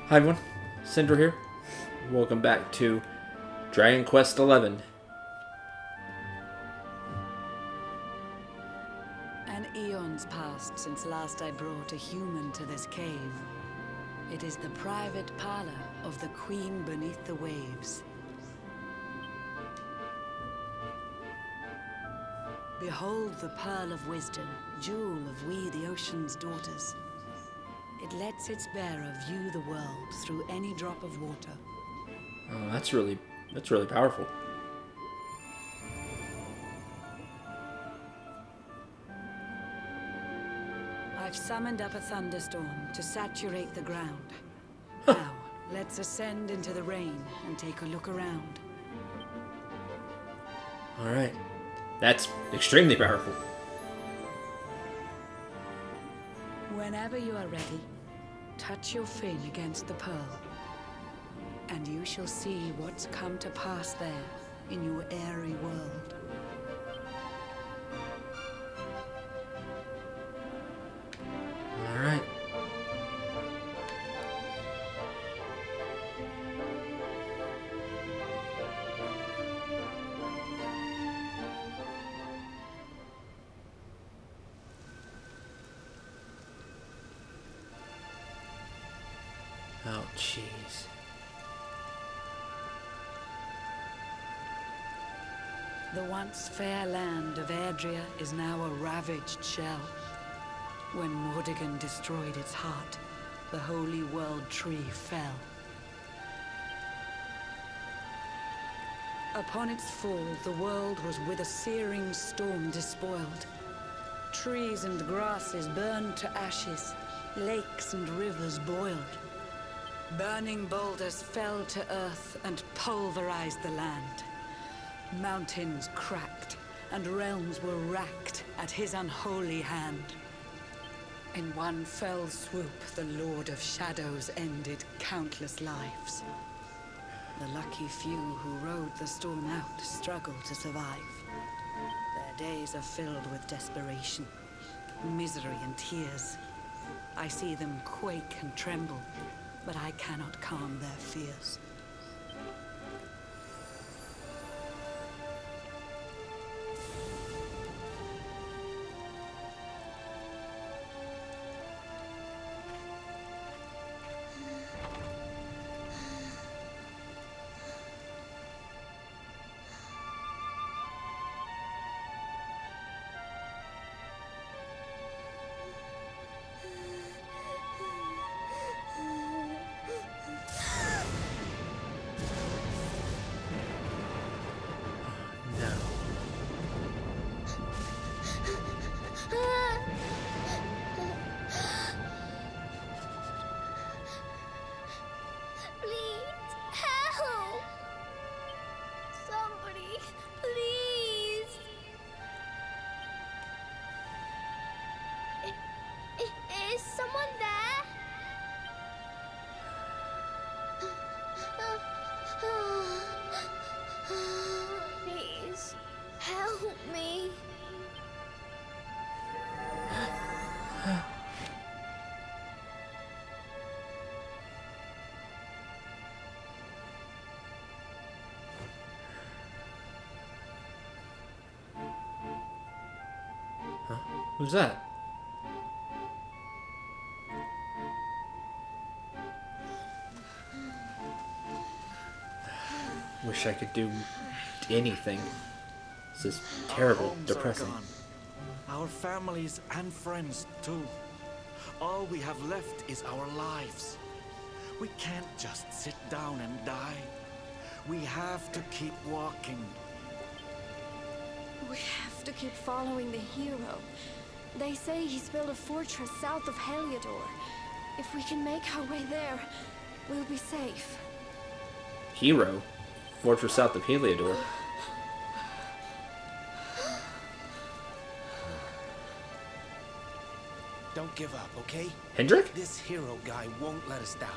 Hi everyone, Cendril here. Welcome back to Dragon Quest XI. An eon's passed since last I brought a human to this cave. It is the private parlor of the Queen beneath the waves. Behold the pearl of wisdom, jewel of we the ocean's daughters. It lets its bearer view the world through any drop of water. Oh, that's really powerful. I've summoned up a thunderstorm to saturate the ground. Now, let's ascend into the rain and take a look around. All right, that's extremely powerful. Whenever you are ready, touch your fin against the pearl, and you shall see what's come to pass there in your airy world. All right. Oh, jeez. The once fair land of Adria is now a ravaged shell. When Mordegon destroyed its heart, the holy world tree fell. Upon its fall, the world was with a searing storm despoiled. Trees and grasses burned to ashes, lakes and rivers boiled. Burning boulders fell to earth and pulverized the land. Mountains cracked, and realms were racked at his unholy hand. In one fell swoop, the Lord of Shadows ended countless lives. The lucky few who rode the storm out struggled to survive. Their days are filled with desperation, misery and tears. I see them quake and tremble, but I cannot calm their fears. No. Please, help! Somebody, please! Is someone there? Please, help me. Who's that? Wish I could do anything. This is terrible, Our homes depressing. are gone. Our families and friends too. All we have left is our lives. We can't just sit down and die. We have to keep walking. We have to keep following the hero. They say he's built a fortress south of Heliodor. If we can make our way there, we'll be safe. Hero? Fortress south of Heliodor. Don't give up, okay? Hendrik? This hero guy won't let us down.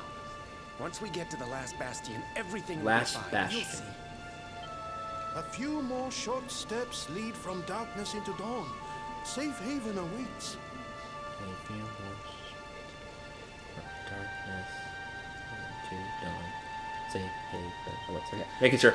Once we get to the last bastion, everything will Last be fine. bastion. You'll see. A few more short steps lead from darkness into dawn. Safe haven awaits. Darkness. to dawn. Say, hey, but okay. Making sure.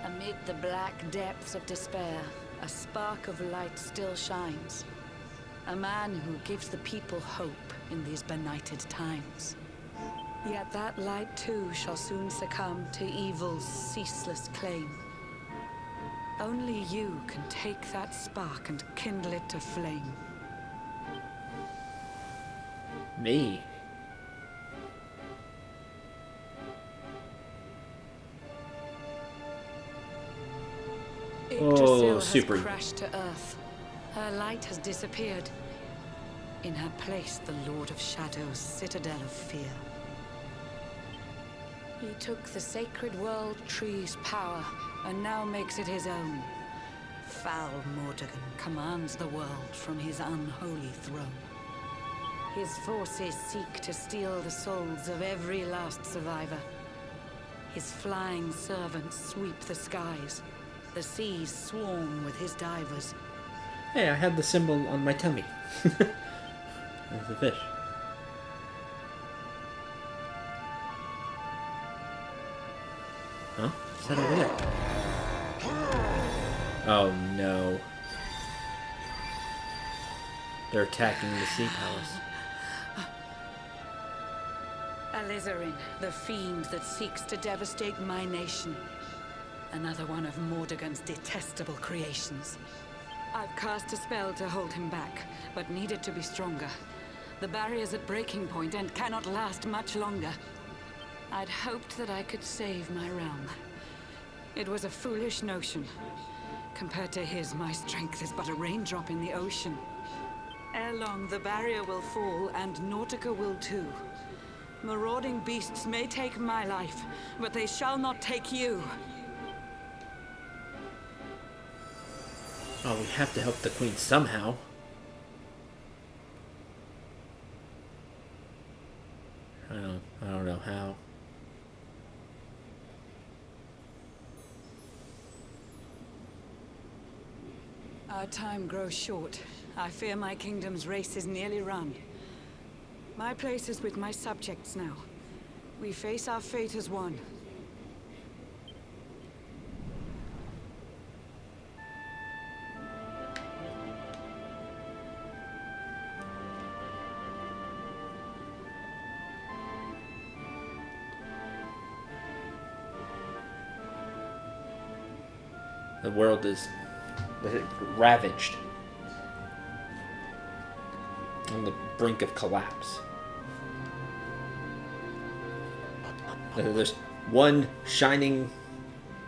Amid the black depths of despair, a spark of light still shines. A man who gives the people hope in these benighted times. Yet that light too shall soon succumb to evil's ceaseless claim. Only you can take that spark and kindle it to flame. Me. Yggdrasil has super. crashed to earth. Her light has disappeared. In her place, the Lord of Shadows' citadel of fear. He took the sacred world tree's power and now makes it his own. Foul Mordegon commands the world from his unholy throne. His forces seek to steal the souls of every last survivor. His flying servants sweep the skies. The seas swarm with his divers. Hey, I have the symbol on my tummy. There's the fish. Huh? What's that over there? Oh no. They're attacking the sea palace. Alizarin, the fiend that seeks to devastate my nation. Another one of Mordegon's detestable creations. I've cast a spell to hold him back, but needed to be stronger. The barrier's at breaking point and cannot last much longer. I'd hoped that I could save my realm. It was a foolish notion. Compared to his, my strength is but a raindrop in the ocean. Ere long, the barrier will fall, and Nautica will too. Marauding beasts may take my life, but they shall not take you. Oh, we have to help the queen somehow. I don't know how. Our time grows short. I fear my kingdom's race is nearly run. My place is with my subjects now. We face our fate as one. The world is ravaged. On the brink of collapse. There's one shining,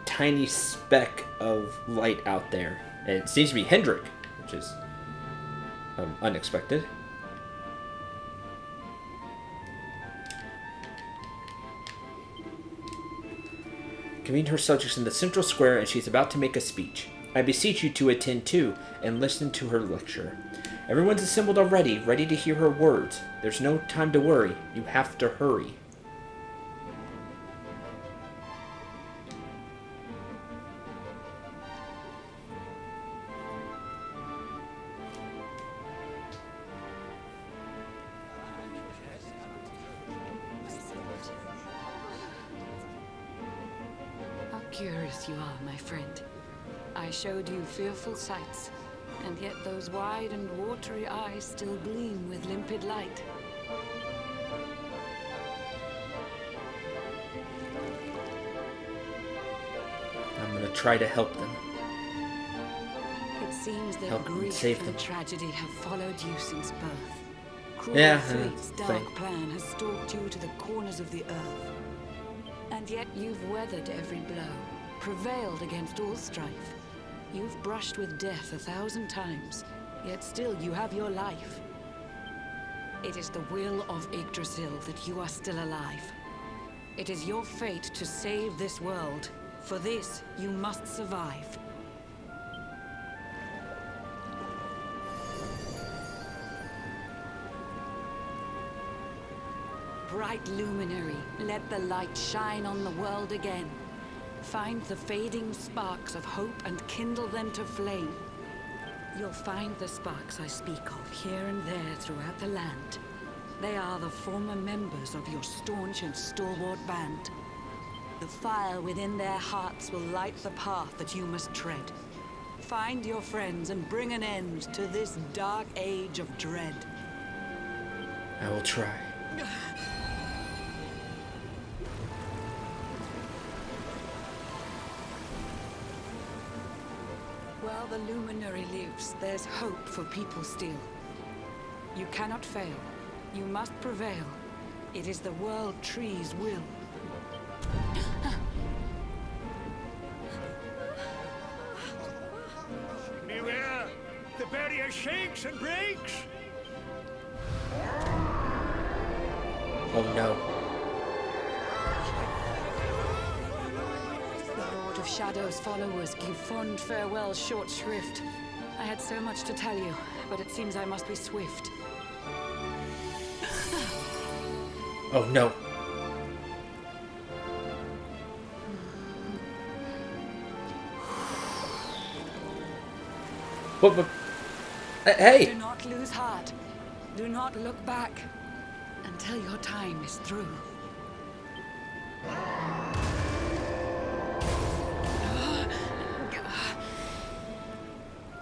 tiny speck of light out there. And it seems to be Hendrik, which is unexpected. Convened her subjects in the central square, and she's about to make a speech. I beseech you to attend too, and listen to her lecture. Everyone's assembled already, ready to hear her words. There's no time to worry. You have to hurry. How curious you are, my friend. I showed you fearful sights, and yet those wide and watery eyes still gleam with limpid light. I'm gonna try to help them. It seems that Help and grief save them. and tragedy have followed you since birth. Cruel Yeah, fate's dark thing. plan has stalked you to the corners of the earth. And yet you've weathered every blow, prevailed against all strife. You've brushed with death 1,000 times, yet still you have your life. It is the will of Yggdrasil that you are still alive. It is your fate to save this world. For this, you must survive. bright luminary, let the light shine on the world again. Find the fading sparks of hope and kindle them to flame. You'll find the sparks I speak of here and there throughout the land. They are the former members of your staunch and stalwart band. The fire within their hearts will light the path that you must tread. Find your friends and bring an end to this dark age of dread. I will try. While the luminary lives, there's hope for people still. You cannot fail. You must prevail. It is the world tree's will. Beware! The barrier shakes and breaks! Oh no. The Lord of Shadow's followers give fond farewell short shrift. I had so much to tell you, but it seems I must be swift. Oh no. What? Hey! Do not lose heart. Do not look back until your time is through.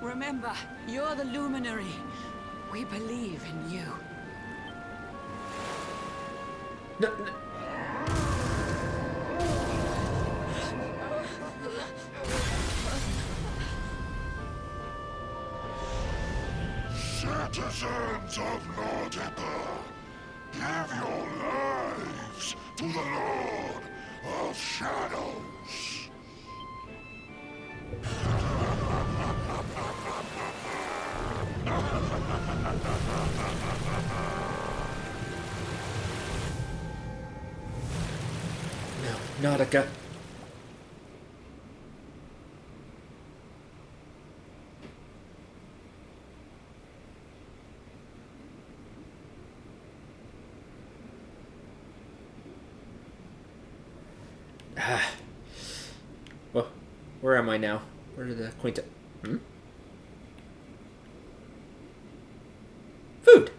Remember, you're the luminary. We believe in you. No, no. Citizens of Nordica, give your lives to the Lord of Shadows. No, Nautica. Well, where am I now? Where did the quinta? Food.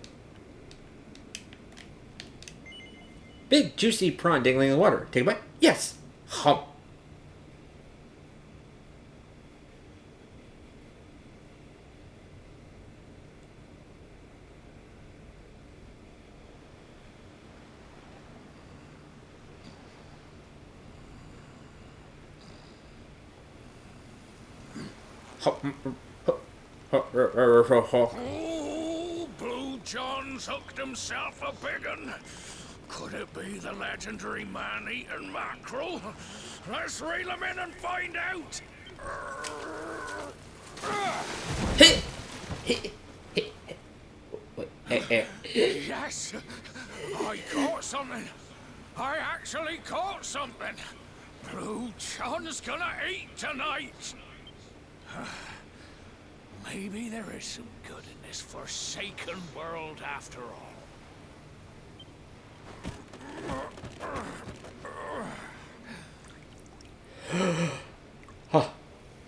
Big juicy prawn dangling in the water. Take a bite. Yes. Hump. Oh, Blue John's hooked himself a big un. Could it be the legendary man-eating mackerel? Let's reel him in and find out. Yes, I caught something. I actually caught something. Blue John's gonna eat tonight. Maybe there is some good in this forsaken world after all.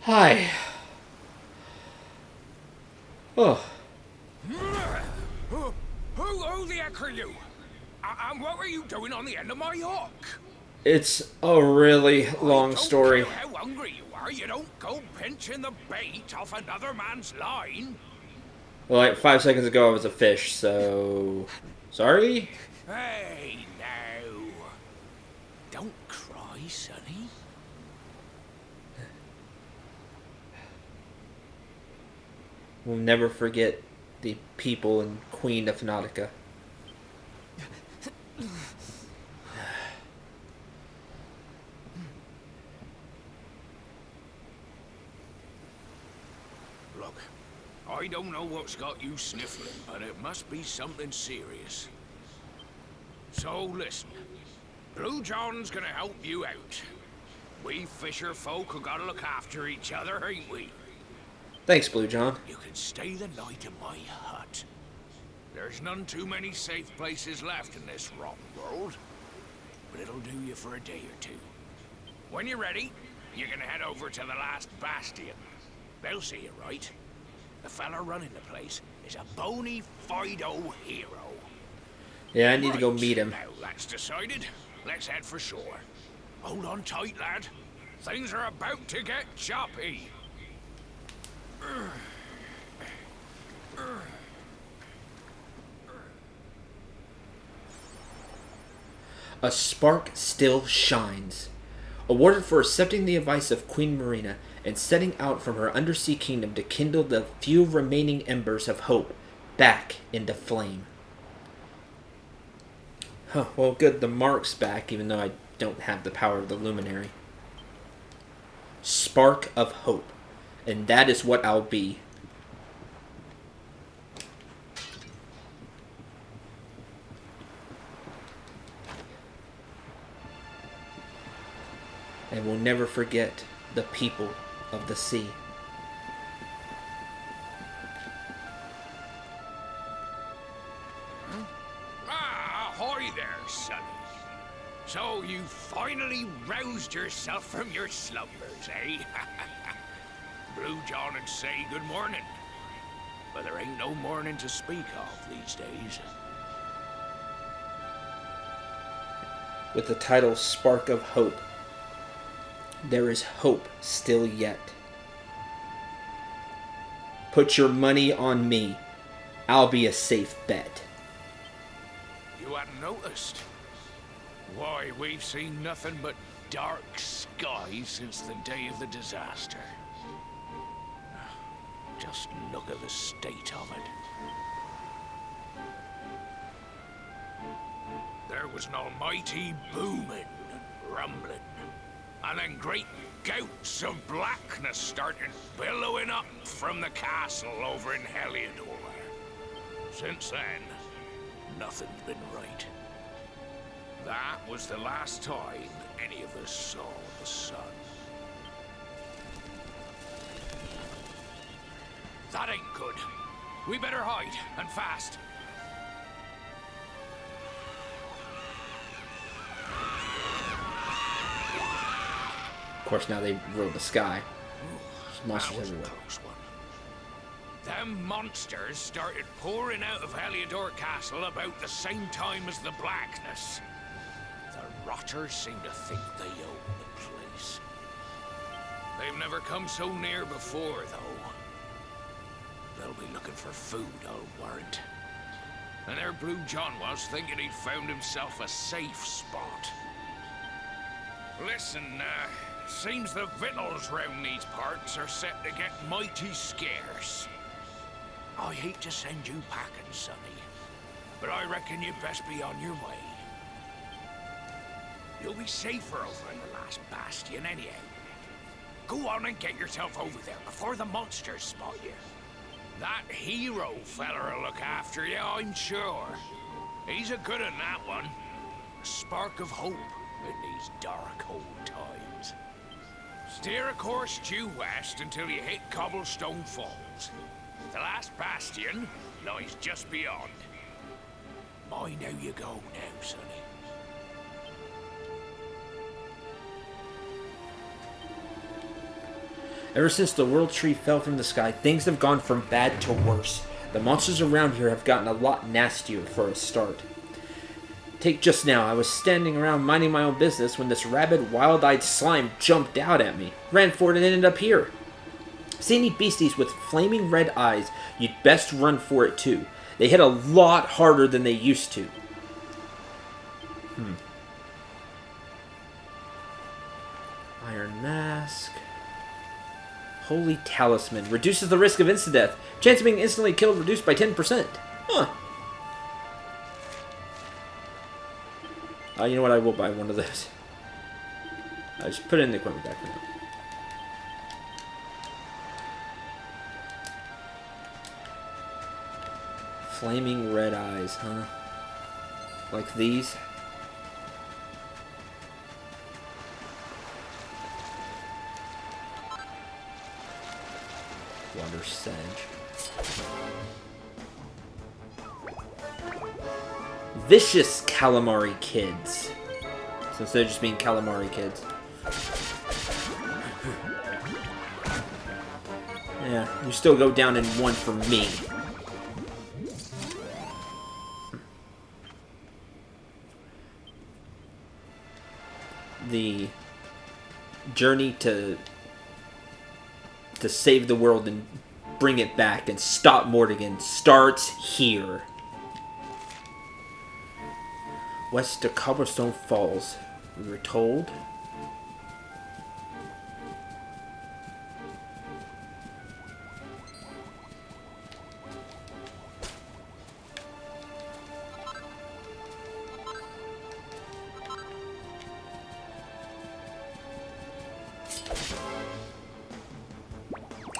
Hi. Oh. Who the heck are you? And what were you doing on the end of my hook? It's a really long story. I don't care how hungry you are, you don't go pinching the bait off another man's line. Well, like 5 seconds ago I was a fish, so... Sorry? Hey, now. Don't cry, sonny. We'll never forget the people and Queen of Nautica. Look, I don't know what's got you sniffling, but it must be something serious. So listen, Blue John's gonna help you out. We fisher folk have gotta look after each other, ain't we? Thanks, Blue John. You can stay the night in my hut. There's none too many safe places left in this rotten world. But it'll do you for a day or two. When you're ready, you can head over to the last bastion. They'll see you right. The fella running the place is a bony Fido hero. Yeah, I need to go meet him. Now that's decided. Let's head for shore. Hold on tight, lad. Things are about to get choppy. A spark still shines. Awarded for accepting the advice of Queen Marina and setting out from her undersea kingdom to kindle the few remaining embers of hope back into flame. Huh, well good, the mark's back, even though I don't have the power of the luminary. Spark of hope. And that is what I'll be. And we'll never forget the people of the sea. Ah, ahoy there, sonny. So you finally roused yourself from your slumbers, eh? Blue John and say good morning. But there ain't no morning to speak of these days. With the title Spark of Hope, there is hope still yet. Put your money on me. I'll be a safe bet. You hadn't noticed? Why, we've seen nothing but dark skies since the day of the disaster. Just look at the state of it. There was an almighty booming and rumbling, and then great gouts of blackness started billowing up from the castle over in Heliodor. Since then, nothing's been right. That was the last time any of us saw the sun. That ain't good. We better hide, and fast. Of course, now they rule the sky. There's monsters That was a everywhere. close one. Them monsters started pouring out of Heliodor Castle about the same time as the blackness. The rotters seem to think they own the place. They've never come so near before, though. They'll be looking for food, I'll warrant. And there Blue John was, thinking he'd found himself a safe spot. Listen, seems the victuals round these parts are set to get mighty scarce. I hate to send you packing, sonny, but I reckon you'd best be on your way. You'll be safer over in the last bastion anyhow. Go on and get yourself over there before the monsters spot you. That hero feller'll look after you, I'm sure. He's a good un, that one. A spark of hope in these dark old times. Steer a course due west until you hit Cobblestone Falls. The last bastion lies just beyond. Mind how you go now, sonny. Ever since the World Tree fell from the sky, things have gone from bad to worse. The monsters around here have gotten a lot nastier for a start. Take just now, I was standing around minding my own business when this rabid, wild-eyed slime jumped out at me, ran for it, and ended up here. See any beasties with flaming red eyes, you'd best run for it too. They hit a lot harder than they used to. Iron Mask. Holy Talisman. Reduces the risk of insta-death. Chance of being instantly killed reduced by 10%. Huh. You know what? I will buy one of those. I just put it in the equipment back for now. Flaming red eyes, huh? Like these? Water sedge. vicious calamari kids. So instead of just being calamari kids. Yeah, you still go down in one for me. The journey to save the world and bring it back and stop Mortigan starts here. West of Cobblestone Falls, we were told.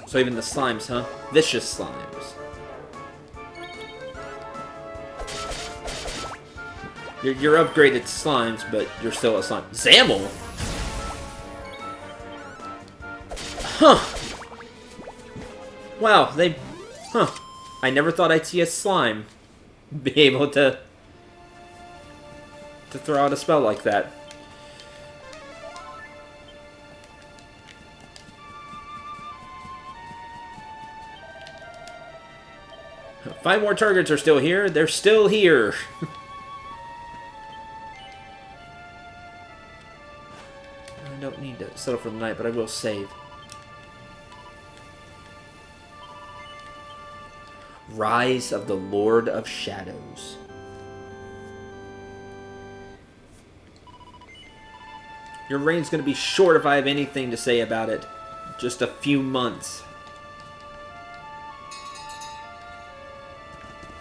So even the slimes, huh? Vicious slimes. You're upgraded slimes, but you're still a slime. Zamel? Huh. Wow, they... Huh. I never thought I'd see a slime be able to throw out a spell like that. Five more targets are still here. They're still here. I don't need to settle for the night, but I will save. Rise of the Lord of Shadows. Your reign's going to be short if I have anything to say about it. Just a few months.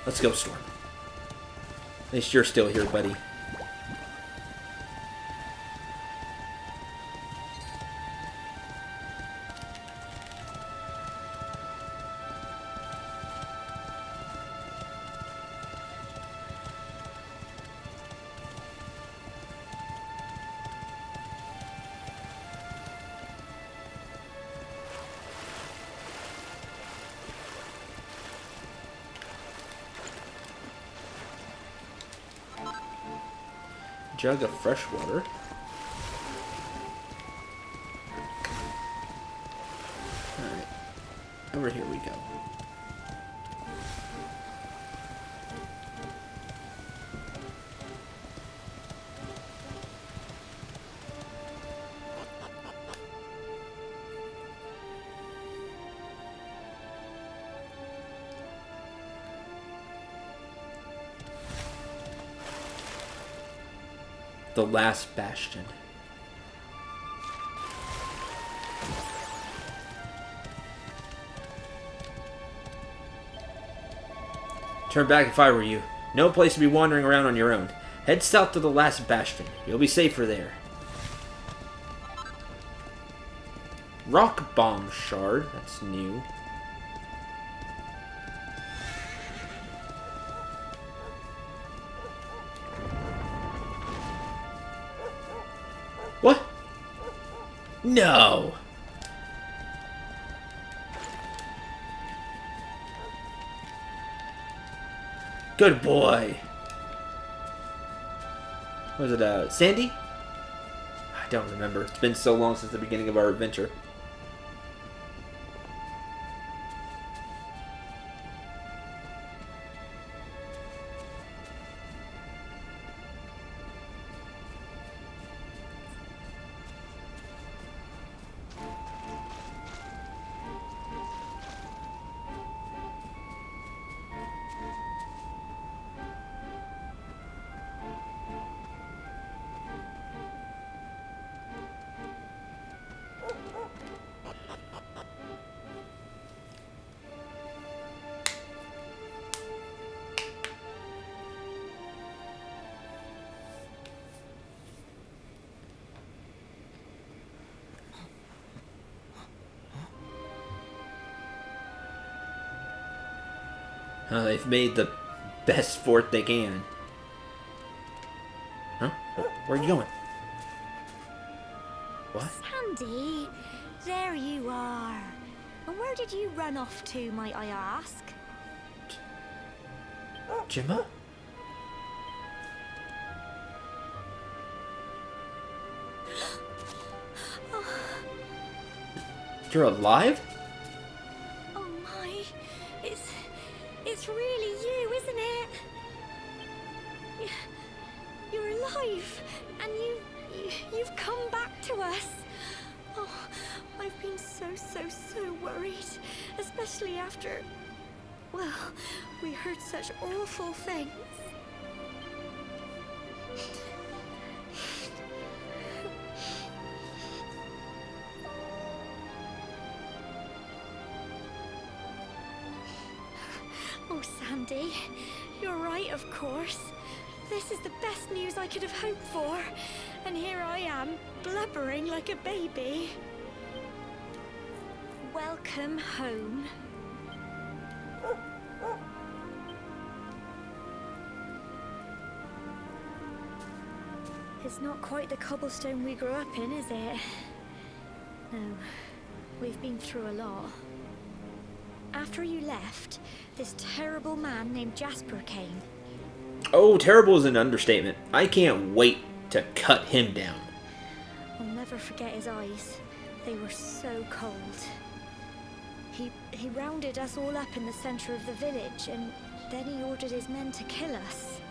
Let's go, Storm. At least you're still here, buddy. Jug of fresh water. Alright. Over here we go. The last bastion. Turn back if I were you. No place to be wandering around on your own. Head south to the last bastion. You'll be safer there. Rock bomb shard. That's new. What? No. Good boy. Was it Sandy? I don't remember. It's been so long since the beginning of our adventure. They've made the best fort they can. Huh? Where are you going? What? Sandy, there you are. And where did you run off to, might I ask? Gemma? You're alive? Oh my, it's really you, isn't it? You're alive, and you've come back to us. Oh, I've been so worried, especially after, well, we heard such awful things. Oh, Sandy, you're right, of course. This is the best news I could have hoped for. And here I am, blubbering like a baby. Welcome home. It's not quite the cobblestone we grew up in, is it? No, we've been through a lot. After you left, this terrible man named Jasper came. Oh, terrible is an understatement. I can't wait to cut him down. I'll never forget his eyes. They were so cold. He rounded us all up in the center of the village, and then he ordered his men to kill us.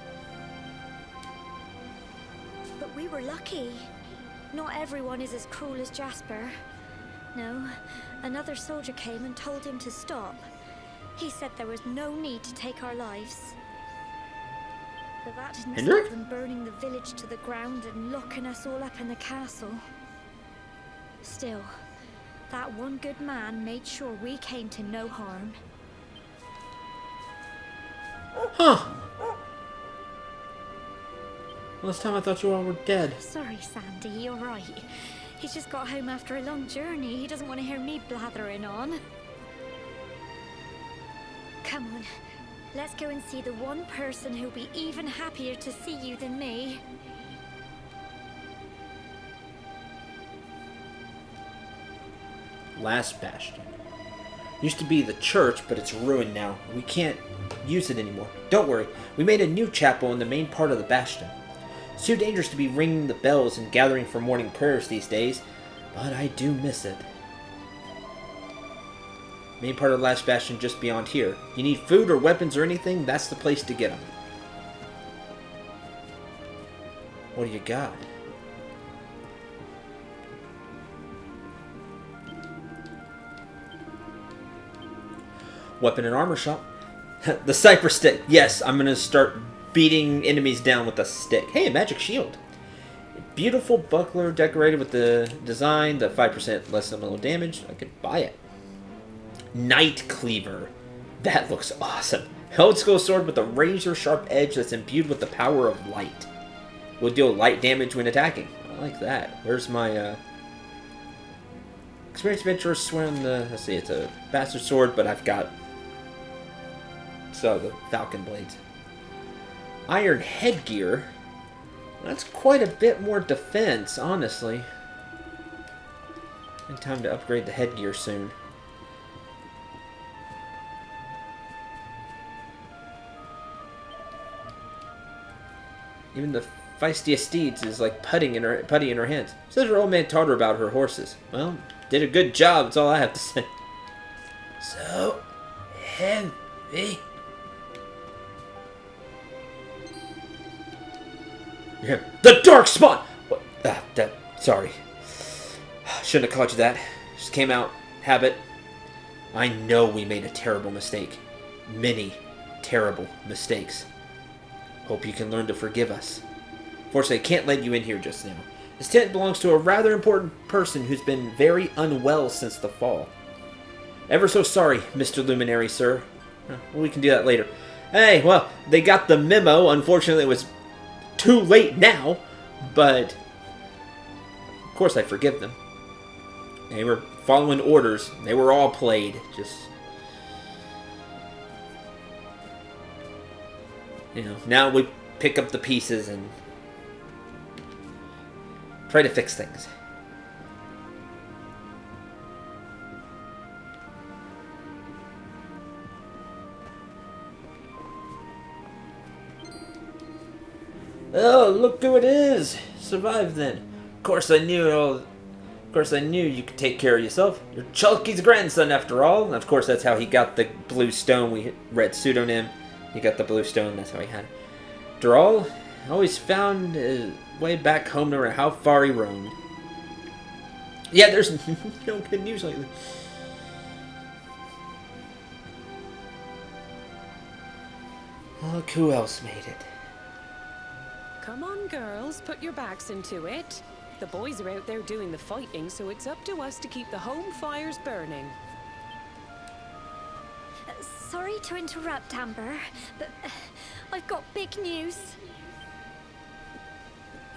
But we were lucky. Not everyone is as cruel as Jasper. No, another soldier came and told him to stop. He said there was no need to take our lives. But that didn't Hendrik? stop them burning the village to the ground and locking us all up in the castle. Still, that one good man made sure we came to no harm. Huh. Last time I thought you all were dead. Sorry, Sandy, you're right. He's just got home after a long journey. He doesn't want to hear me blathering on. Come on, let's go and see the one person who'll be even happier to see you than me. Last bastion. Used to be the church, but it's ruined now. We can't use it anymore. Don't worry, we made a new chapel in the main part of the bastion. It's too dangerous to be ringing the bells and gathering for morning prayers these days, but I do miss it. Main part of the last bastion just beyond here. You need food or weapons or anything, that's the place to get them. What do you got? Weapon and armor shop. The cypress stick. Yes, I'm going to start beating enemies down with a stick. Hey, a magic shield. Beautiful buckler decorated with the design, the 5% less elemental damage. I could buy it. Knight cleaver. That looks awesome. Old school sword with a razor sharp edge that's imbued with the power of light. Will deal light damage when attacking. I like that. Where's my experienced adventurer swear on the, let's see, it's a bastard sword, but I've got the falcon blades. Iron headgear. That's quite a bit more defense, honestly. And time to upgrade the headgear soon. Even the feistiest steeds is like putty in her hands. Says her old man taught her about her horses. Well, did a good job, that's all I have to say. So heavy. Yeah. The dark spot! What? Sorry. Shouldn't have called you that. Just came out. Habit. I know we made a terrible mistake. Many terrible mistakes. Hope you can learn to forgive us. Fortunately, I can't let you in here just now. This tent belongs to a rather important person who's been very unwell since the fall. Ever so sorry, Mr. Luminary, sir. Well, we can do that later. Hey, well, they got the memo. Unfortunately, it was too late now, but of course I forgive them. They were following orders. They were all played. Just, now we pick up the pieces and try to fix things. Oh, look who it is! Survived then. Of course I knew Of course, I knew you could take care of yourself. You're Chulky's grandson, after all. And of course, that's how he got the blue stone. We read pseudonym. He got the blue stone. That's how he had it. After all, I always found his way back home, no matter how far he roamed. Yeah, there's no good news lately. Look who else made it. Come on, girls, put your backs into it. The boys are out there doing the fighting, so it's up to us to keep the home fires burning. Sorry to interrupt, Amber, but I've got big news.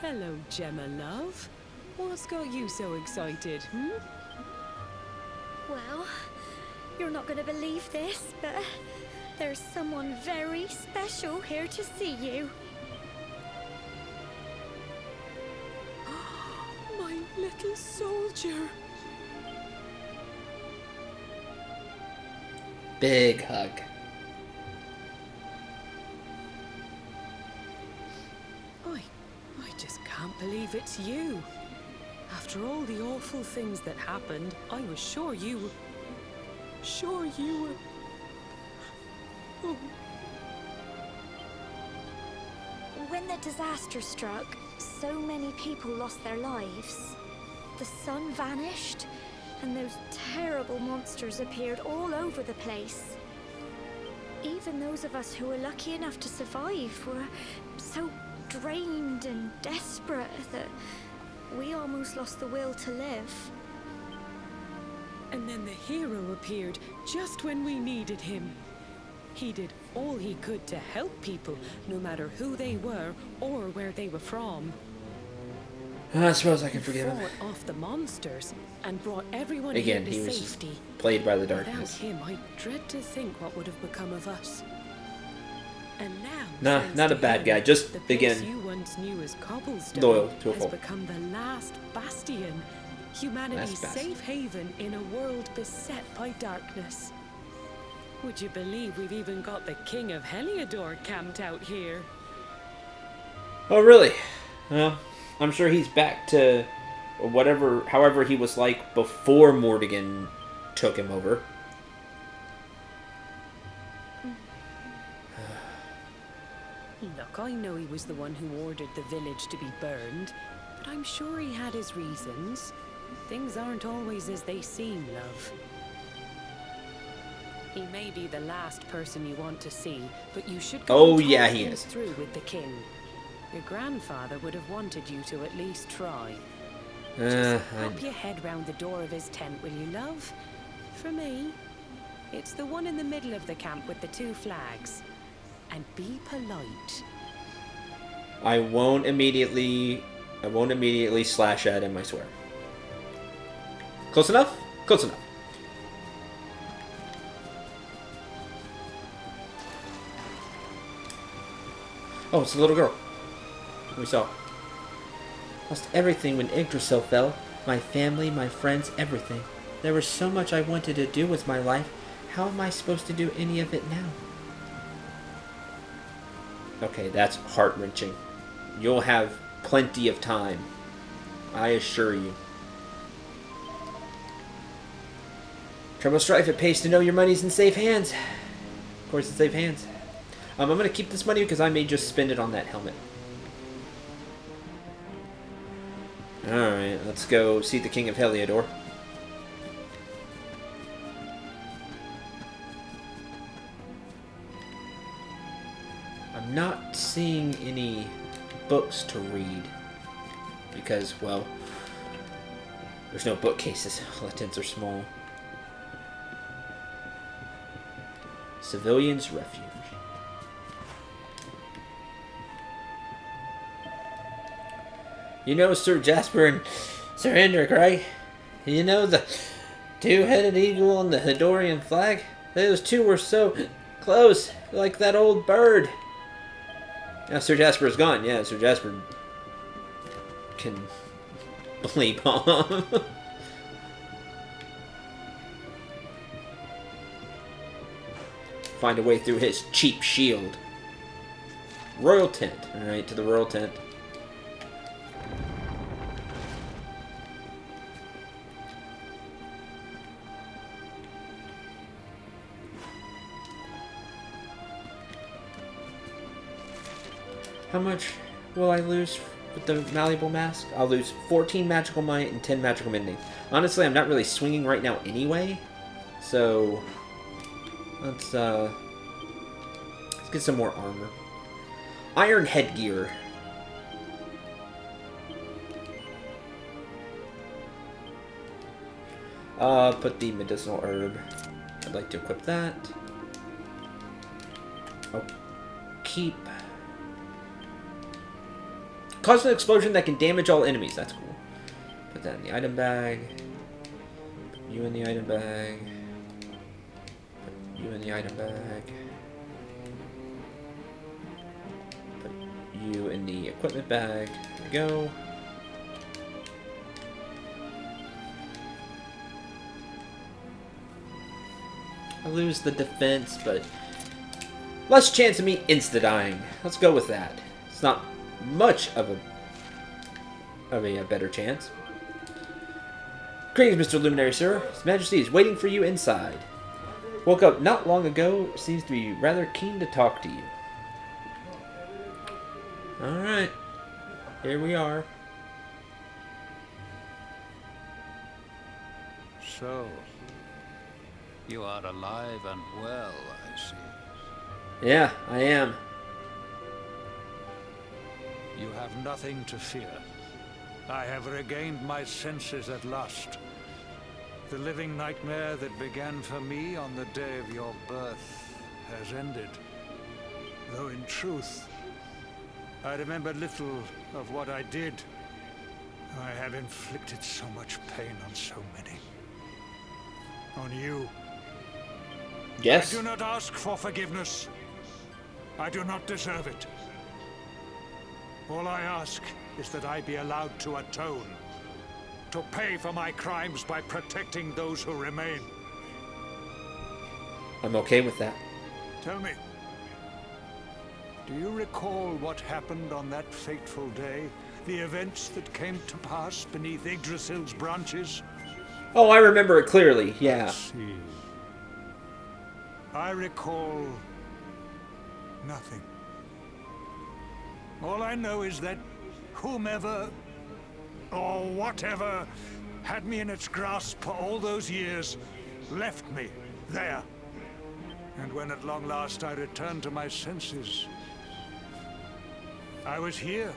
Hello, Gemma, love. What's got you so excited, Well, you're not going to believe this, but there's someone very special here to see you. My little soldier. Big hug. I just can't believe it's you. After all the awful things that happened, I was sure you were... Oh. When the disaster struck, so many people lost their lives. The sun vanished, and those terrible monsters appeared all over the place. Even those of us who were lucky enough to survive were so drained and desperate that we almost lost the will to live. And then the hero appeared just when we needed him. He did all he could to help people, no matter who they were or where they were from. I suppose I can forgive him. He fought off the monsters and brought everyone Again, here he to was safety. played by the Without darkness. him, I dread to think what would have become of us. And now, Nah, thanks not a to bad him, guy. Just the place again, you once knew as Cobblestone loyal to a has fault. become the last bastion, humanity's Last bastion. safe haven in a world beset by darkness. Would you believe we've even got the King of Heliodor camped out here? Oh, really? Well, I'm sure he's back to whatever, however he was like before Mordigan took him over. Look, I know he was the one who ordered the village to be burned, but I'm sure he had his reasons. Things aren't always as they seem, love. He may be the last person you want to see, but you should go Oh, and talk yeah, he things is. through with the king. Your grandfather would have wanted you to at least try. Just pop your head round the door of his tent, will you, love? For me, it's the one in the middle of the camp with the 2 flags. And be polite. I won't immediately slash at him, I swear. Close enough? Close enough. Oh, it's the little girl we saw. Lost everything when Yggdrasil fell. My family, my friends, everything. There was so much I wanted to do with my life. How am I supposed to do any of it now? Okay, that's heart-wrenching. You'll have plenty of time. I assure you. Trouble strife, it pays to know your money's in safe hands. Of course, in safe hands. I'm going to keep this money because I may just spend it on that helmet. Alright, let's go see the King of Heliodor. I'm not seeing any books to read because, well, there's no bookcases. All the tents are small. Civilian's Refuge. You know Sir Jasper and Sir Hendrik, right? You know the 2-headed eagle on the Hedorian flag? Those two were so close, like that old bird. Now Sir Jasper's gone. Yeah, Sir Jasper can bleep on. Find a way through his cheap shield. Royal tent. Alright, to the royal tent. How much will I lose with the malleable mask? I'll lose 14 magical might and 10 magical mending. Honestly, I'm not really swinging right now anyway. So, let's get some more armor. Iron headgear. Put the medicinal herb. I'd like to equip that. I'll keep... Cause an explosion that can damage all enemies. That's cool. Put that in the item bag. Put you in the item bag. Put you in the item bag. Put you in the equipment bag. There we go. I lose the defense, but less chance of me insta-dying. Let's go with that. It's not much of a better chance. Greetings, Mr. Luminary, sir. His Majesty is waiting for you inside. Woke up not long ago. Seems to be rather keen to talk to you. Alright. Here we are. So, you are alive and well, I see. Yeah, I am. You have nothing to fear. I have regained my senses at last. The living nightmare that began for me on the day of your birth has ended. Though in truth, I remember little of what I did. I have inflicted so much pain on so many. On you. Yes. I do not ask for forgiveness. I do not deserve it. All I ask is that I be allowed to atone. To pay for my crimes by protecting those who remain. I'm okay with that. Tell me, do you recall what happened on that fateful day? The events that came to pass beneath Yggdrasil's branches? Oh, I remember it clearly, yeah. Let's see. I recall nothing. All I know is that whomever or whatever had me in its grasp for all those years left me there. And when at long last I returned to my senses, I was here.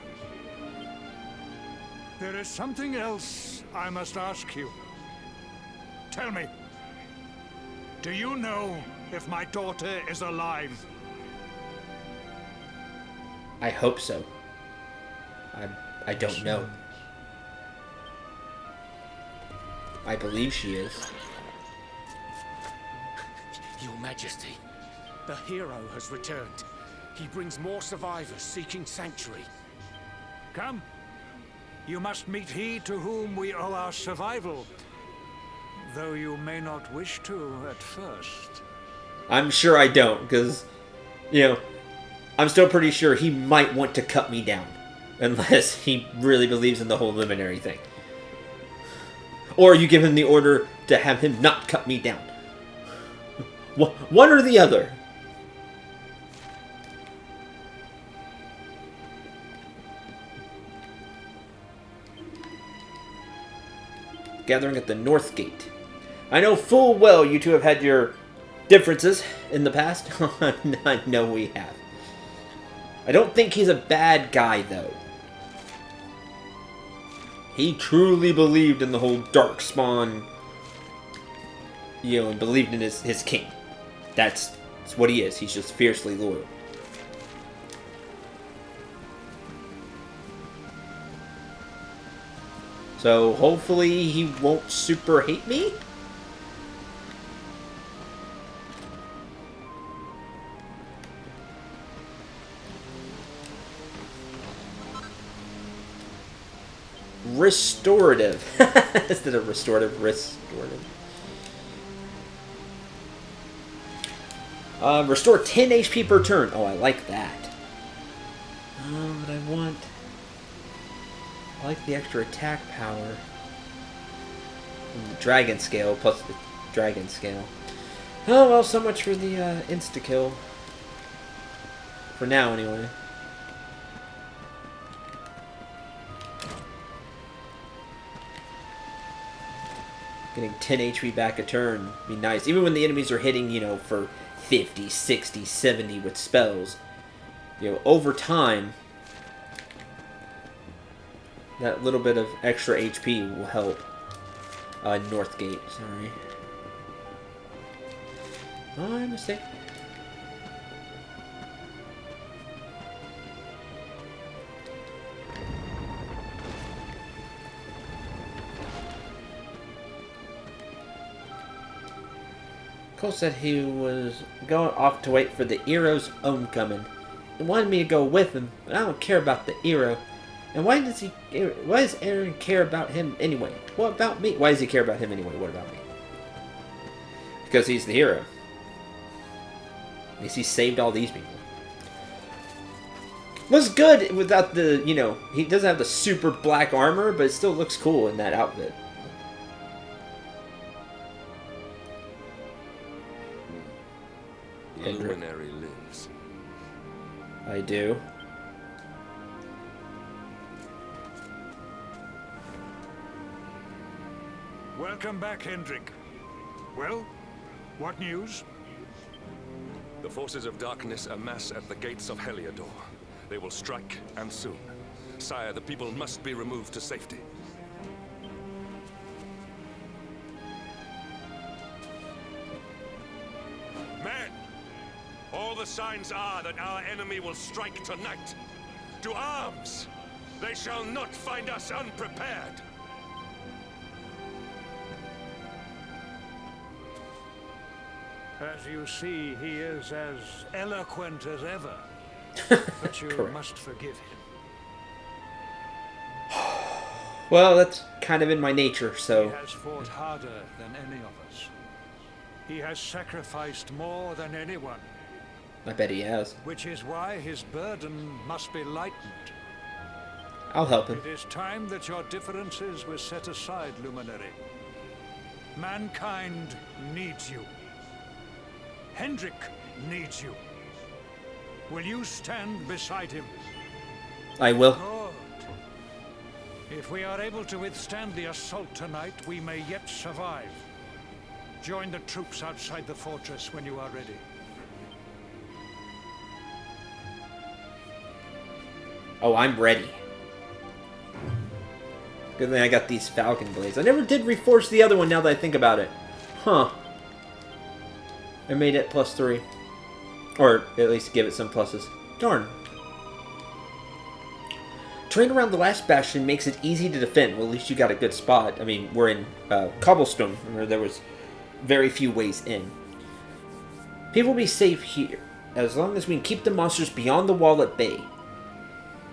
There is something else I must ask you. Tell me, do you know if my daughter is alive? I hope so. I don't know. I believe she is. Your Majesty, the hero has returned. He brings more survivors seeking sanctuary. Come. You must meet he to whom we owe our survival. Though you may not wish to at first. I'm sure I don't, because, you know, I'm still pretty sure he might want to cut me down. Unless he really believes in the whole luminary thing. Or you give him the order to have him not cut me down. One or the other. Gathering at the North Gate. I know full well you two have had your differences in the past. I know we have. I don't think he's a bad guy, though. He truly believed in the whole Darkspawn, you know, and believed in his king. That's what he is. He's just fiercely loyal. So hopefully he won't super hate me. Restorative. Instead of restorative, restorative. Restore 10 HP per turn. Oh, I like that. But I like the extra attack power. Dragon scale, plus the dragon scale. Oh, well, so much for the insta-kill. For now, anyway. Getting 10 HP back a turn would be nice. Even when the enemies are hitting, for 50, 60, 70 with spells. Over time, that little bit of extra HP will help. Northgate, sorry. My mistake. Cole said he was going off to wait for the Hero's homecoming. He wanted me to go with him, but I don't care about the Hero. And why does Aaron care about him anyway? What about me? Why does he care about him anyway? What about me? Because he's the hero. At least he saved all these people. Looks good without the, he doesn't have the super black armor, but it still looks cool in that outfit. The luminary lives. I do. Welcome back, Hendrik. Well, what news? The forces of darkness amass at the gates of Heliodor. They will strike, and soon. Sire, the people must be removed to safety. Men! All the signs are that our enemy will strike tonight. To arms! They shall not find us unprepared! As you see, he is as eloquent as ever. But you must forgive him. Well, that's kind of in my nature, so... He has fought harder than any of us. He has sacrificed more than anyone. I bet he has. Which is why his burden must be lightened. I'll help him. It is time that your differences were set aside, Luminary. Mankind needs you. Hendrik needs you. Will you stand beside him? I will. Good. If we are able to withstand the assault tonight, we may yet survive. Join the troops outside the fortress when you are ready. Oh, I'm ready. Good thing I got these Falcon Blades. I never did reforge the other one now that I think about it. Huh. I made it +3. Or at least give it some pluses. Darn. Terrain around the last bastion makes it easy to defend. Well, at least you got a good spot. I mean, we're in cobblestone, where there was very few ways in. People will be safe here, as long as we can keep the monsters beyond the wall at bay.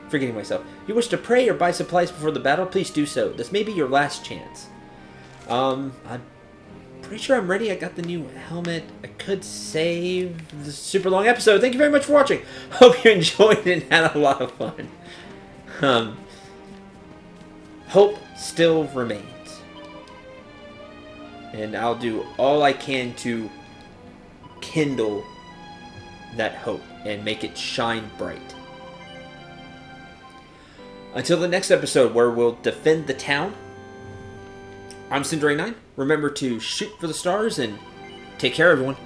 Forgetting myself. You wish to pray or buy supplies before the battle? Please do so. This may be your last chance. I'm pretty sure I'm ready. I got the new helmet. I could save this super long episode. Thank you very much for watching. Hope you enjoyed and had a lot of fun. Hope still remains. And I'll do all I can to kindle that hope and make it shine bright. Until the next episode where we'll defend the town, I'm Cendril 9. Remember to shoot for the stars and take care, everyone.